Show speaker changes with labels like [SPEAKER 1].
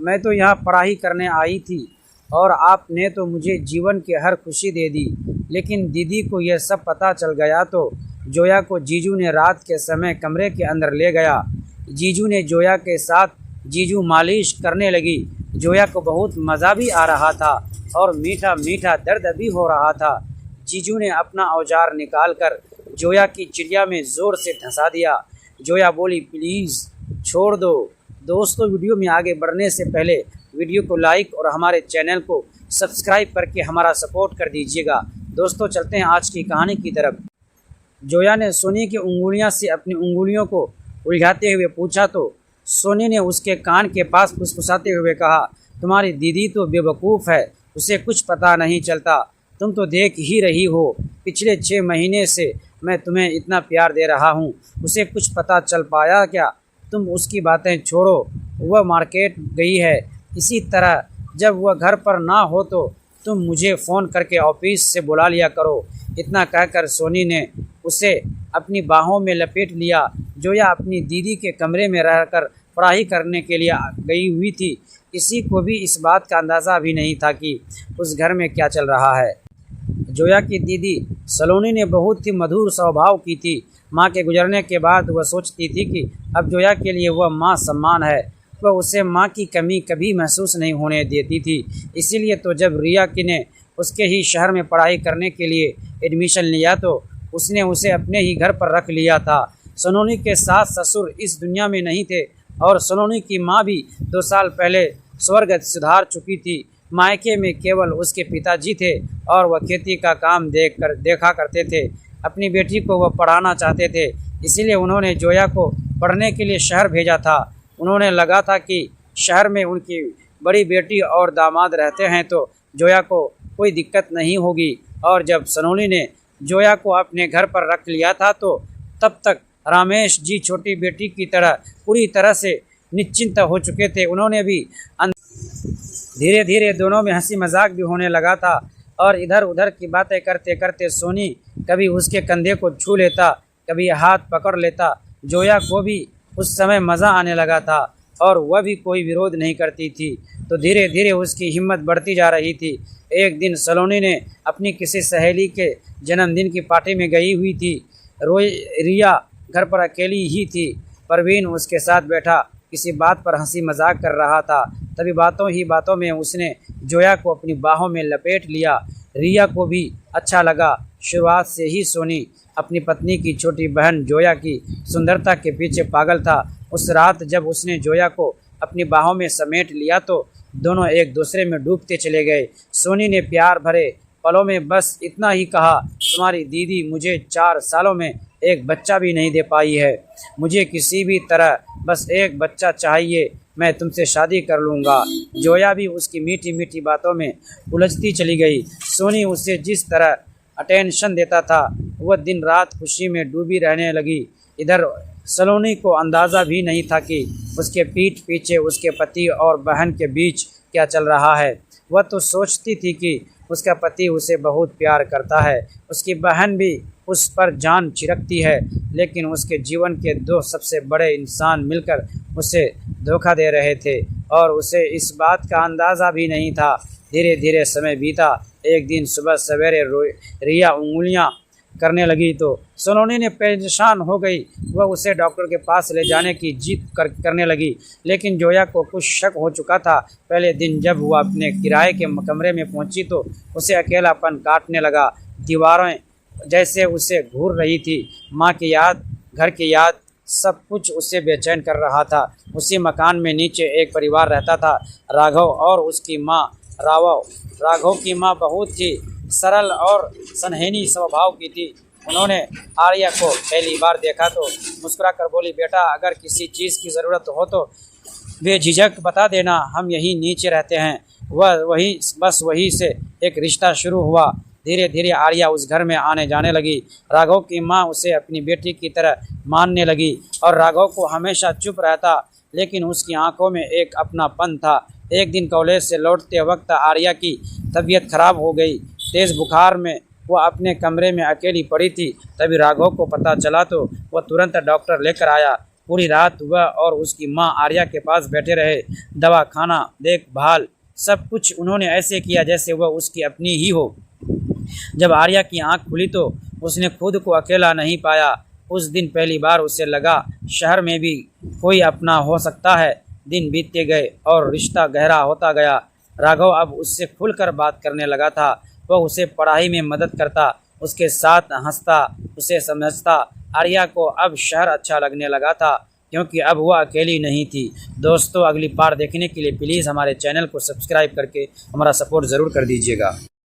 [SPEAKER 1] मैं तो यहाँ पढ़ाई करने आई थी और आपने तो मुझे जीवन की हर खुशी दे दी। लेकिन दीदी को यह सब पता चल गया तो जोया को जीजू ने रात के समय कमरे के अंदर ले गया। जीजू ने जोया के साथ जीजू मालिश करने लगी। जोया को बहुत मज़ा भी आ रहा था और मीठा मीठा दर्द भी हो रहा था। जीजू ने अपना औजार निकाल कर जोया की चिड़िया में ज़ोर से धंसा दिया। जोया बोली, प्लीज़ छोड़ दो। दोस्तों, वीडियो में आगे बढ़ने से पहले वीडियो को लाइक और हमारे चैनल को सब्सक्राइब करके हमारा सपोर्ट कर दीजिएगा। दोस्तों, चलते हैं आज की कहानी की तरफ। जोया ने सोनी की उंगलियां से अपनी उंगलियों को उलझाते हुए पूछा तो सोनी ने उसके कान के पास फुसफुसाते हुए कहा, तुम्हारी दीदी तो बेवकूफ़ है, उसे कुछ पता नहीं चलता। तुम तो देख ही रही हो, पिछले 6 महीने से मैं तुम्हें इतना प्यार दे रहा हूँ, उसे कुछ पता चल पाया क्या? तुम उसकी बातें छोड़ो, वह मार्केट गई है। इसी तरह जब वह घर पर ना हो तो तुम मुझे फ़ोन करके ऑफिस से बुला लिया करो। इतना कहकर सोनी ने उसे अपनी बाहों में लपेट लिया। जोया अपनी दीदी के कमरे में रहकर पढ़ाई करने के लिए गई हुई थी। किसी को भी इस बात का अंदाज़ा भी नहीं था कि उस घर में क्या चल रहा है। जोया की दीदी सलोनी ने बहुत ही मधुर स्वभाव की थी। माँ के गुजरने के बाद वह सोचती थी कि अब जोया के लिए वह माँ सम्मान है। वह उसे माँ की कमी कभी महसूस नहीं होने देती थी। इसीलिए तो जब रिया की ने उसके ही शहर में पढ़ाई करने के लिए एडमिशन लिया तो उसने उसे अपने ही घर पर रख लिया था। सलोनी के सास ससुर इस दुनिया में नहीं थे और सलोनी की माँ भी 2 साल पहले स्वर्ग सिधार चुकी थी। मायके में केवल उसके पिताजी थे और वह खेती का काम देखा करते थे। अपनी बेटी को वह पढ़ाना चाहते थे, इसीलिए उन्होंने जोया को पढ़ने के लिए शहर भेजा था। उन्होंने लगा था कि शहर में उनकी बड़ी बेटी और दामाद रहते हैं तो जोया को कोई दिक्कत नहीं होगी। और जब सलोनी ने जोया को अपने घर पर रख लिया था तो तब तक रमेश जी छोटी बेटी की तरह पूरी तरह से निश्चिंत हो चुके थे। उन्होंने भी धीरे धीरे दोनों में हंसी मजाक भी होने लगा था और इधर उधर की बातें करते करते सोनी कभी उसके कंधे को छू लेता, कभी हाथ पकड़ लेता। जोया को भी उस समय मज़ा आने लगा था और वह भी कोई विरोध नहीं करती थी। तो धीरे धीरे उसकी हिम्मत बढ़ती जा रही थी। एक दिन सलोनी ने अपनी किसी सहेली के जन्मदिन की पार्टी में गई हुई थी। रिया घर पर अकेली ही थी। परवीन उसके साथ बैठा किसी बात पर हंसी मजाक कर रहा था। तभी बातों ही बातों में उसने जोया को अपनी बाहों में लपेट लिया। रिया को भी अच्छा लगा। शुरुआत से ही सोनी अपनी पत्नी की छोटी बहन जोया की सुंदरता के पीछे पागल था। उस रात जब उसने जोया को अपनी बाहों में समेट लिया तो दोनों एक दूसरे में डूबते चले गए। सोनी ने प्यार भरे पलों में बस इतना ही कहा, तुम्हारी दीदी मुझे 4 सालों में एक बच्चा भी नहीं दे पाई है। मुझे किसी भी तरह बस एक बच्चा चाहिए, मैं तुमसे शादी कर लूँगा। जोया भी उसकी मीठी मीठी बातों में उलझती चली गई। सोनी उसे जिस तरह अटेंशन देता था वह दिन रात खुशी में डूबी रहने लगी। इधर सलोनी को अंदाज़ा भी नहीं था कि उसके पीठ पीछे उसके पति और बहन के बीच क्या चल रहा है। वह तो सोचती थी कि उसका पति उसे बहुत प्यार करता है, उसकी बहन भी उस पर जान छिड़कती है, लेकिन उसके जीवन के 2 सबसे बड़े इंसान मिलकर उसे धोखा दे रहे थे और उसे इस बात का अंदाज़ा भी नहीं था। धीरे धीरे समय बीता। एक दिन सुबह सवेरे रिया उंगलियां करने लगी तो सलोनी ने परेशान हो गई। वह उसे डॉक्टर के पास ले जाने की जिद करने लगी, लेकिन जोया को कुछ शक हो चुका था। पहले दिन जब वह अपने किराए के कमरे में पहुंची तो उसे अकेलापन काटने लगा। दीवारें जैसे उसे घूर रही थी। माँ की याद, घर की याद, सब कुछ उसे बेचैन कर रहा था। उसी मकान में नीचे एक परिवार रहता था, राघव और उसकी माँ राघव की माँ बहुत ही सरल और सनहनी स्वभाव की थी। उन्होंने आर्या को पहली बार देखा तो मुस्कुरा कर बोली, बेटा अगर किसी चीज़ की ज़रूरत हो तो बेझिझक बता देना, हम यहीं नीचे रहते हैं। वहीं से एक रिश्ता शुरू हुआ। धीरे धीरे आर्या उस घर में आने जाने लगी। राघव की माँ उसे अपनी बेटी की तरह मानने लगी और राघव को हमेशा चुप रहता, लेकिन उसकी आंखों में एक अपनापन था। एक दिन कॉलेज से लौटते वक्त आर्या की तबीयत खराब हो गई। तेज़ बुखार में वह अपने कमरे में अकेली पड़ी थी। तभी राघव को पता चला तो वह तुरंत डॉक्टर लेकर आया। पूरी रात वह और उसकी माँ आर्या के पास बैठे रहे। दवा, खाना, देखभाल सब कुछ उन्होंने ऐसे किया जैसे वह उसकी अपनी ही हो। जब आर्या की आंख खुली तो उसने खुद को अकेला नहीं पाया। उस दिन पहली बार उसे लगा शहर में भी कोई अपना हो सकता है। दिन बीतते गए और रिश्ता गहरा होता गया। राघव अब उससे खुलकर बात करने लगा था। वह उसे पढ़ाई में मदद करता, उसके साथ हंसता, उसे समझता। आर्या को अब शहर अच्छा लगने लगा था क्योंकि अब वह अकेली नहीं थी। दोस्तों, अगली पार्ट देखने के लिए प्लीज़ हमारे चैनल को सब्सक्राइब करके हमारा सपोर्ट ज़रूर कर दीजिएगा।